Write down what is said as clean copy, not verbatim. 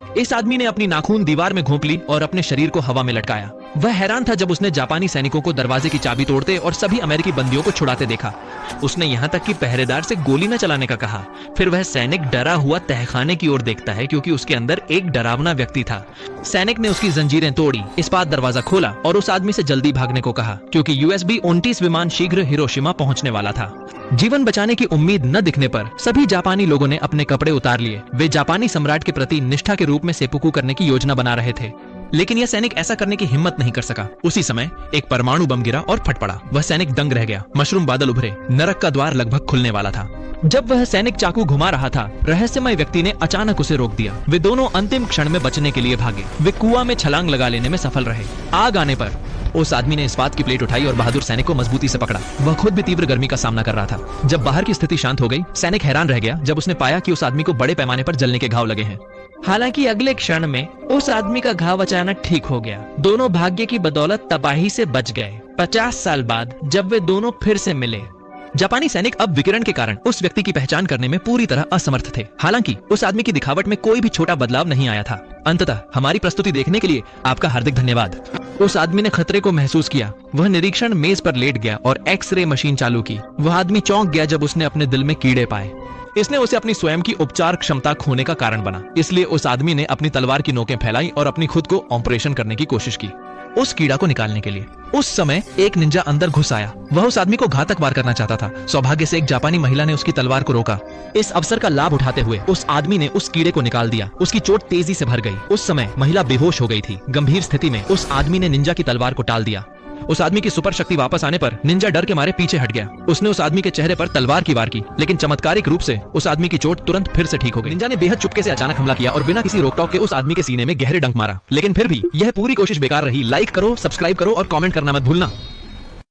इस आदमी ने अपनी नाखून दीवार में घोंप ली और अपने शरीर को हवा में लटकाया। वह हैरान था जब उसने जापानी सैनिकों को दरवाजे की चाबी तोड़ते और सभी अमेरिकी बंदियों को छुड़ाते देखा। उसने यहाँ तक कि पहरेदार से गोली न चलाने का कहा। फिर वह सैनिक डरा हुआ तहखाने की ओर देखता है क्योंकि उसके अंदर एक डरावना व्यक्ति था। सैनिक ने उसकी जंजीरें तोड़ी, इस्पात दरवाजा खोला और उस आदमी से जल्दी भागने को कहा क्योंकि USB-29 विमान शीघ्र हिरोशिमा पहुंचने वाला था। जीवन बचाने की उम्मीद न दिखने पर सभी जापानी लोगों ने अपने कपड़े उतार लिए। वे जापानी सम्राट के प्रति निष्ठा के रूप में सेपुकू करने की योजना बना रहे थे, लेकिन यह सैनिक ऐसा करने की हिम्मत नहीं कर सका। उसी समय एक परमाणु बम गिरा और फट पड़ा। वह सैनिक दंग रह गया। मशरूम बादल उभरे। नरक का द्वार लगभग खुलने वाला था। जब वह सैनिक चाकू घुमा रहा था, रहस्यमय व्यक्ति ने अचानक उसे रोक दिया। वे दोनों अंतिम क्षण में बचने के लिए भागे। वे कुआं में छलांग लगा लेने में सफल रहे। आग आने पर उस आदमी ने इस्पात की प्लेट उठाई और बहादुर सैनिक को मजबूती से पकड़ा। वह खुद भी तीव्र गर्मी का सामना कर रहा था। जब बाहर की स्थिति शांत हो गई, सैनिक हैरान रह गया जब उसने पाया कि उस आदमी को बड़े पैमाने पर जलने के घाव लगे हैं। हालांकि अगले क्षण में उस आदमी का घाव अचानक ठीक हो गया। दोनों भाग्य की बदौलत तबाही से बच गए। 50 साल बाद जब वे दोनों फिर से मिले, जापानी सैनिक अब विकिरण के कारण उस व्यक्ति की पहचान करने में पूरी तरह असमर्थ थे। हालांकि उस आदमी की दिखावट में कोई भी छोटा बदलाव नहीं आया था। अंततः हमारी प्रस्तुति देखने के लिए आपका हार्दिक धन्यवाद। उस आदमी ने खतरे को महसूस किया। वह निरीक्षण मेज पर लेट गया और एक्सरे मशीन चालू की। वह आदमी चौंक गया जब उसने अपने दिल में कीड़े पाए। इसने उसे अपनी स्वयं की उपचार क्षमता खोने का कारण बना। इसलिए उस आदमी ने अपनी तलवार की नोकें फैलाई और अपनी खुद को ऑपरेशन करने की कोशिश की उस कीड़ा को निकालने के लिए। उस समय एक निंजा अंदर घुस आया। वह उस आदमी को घातक वार करना चाहता था। सौभाग्य से एक जापानी महिला ने उसकी तलवार को रोका। इस अवसर का लाभ उठाते हुए उस आदमी ने उस कीड़े को निकाल दिया। उसकी चोट तेजी से भर गई। उस समय महिला बेहोश हो गई थी। गंभीर स्थिति में उस आदमी ने निंजा की तलवार को टाल दिया। उस आदमी की सुपर शक्ति वापस आने पर निंजा डर के मारे पीछे हट गया। उसने उस आदमी के चेहरे पर तलवार की वार की, लेकिन चमत्कारिक रूप से उस आदमी की चोट तुरंत फिर से ठीक हो गई। निंजा ने बेहद चुपके से अचानक हमला किया और बिना किसी रोकटोक के उस आदमी के सीने में गहरे डंक मारा। लेकिन फिर भी यह पूरी कोशिश बेकार रही। लाइक करो, सब्सक्राइब करो और कमेंट करना मत भूलना।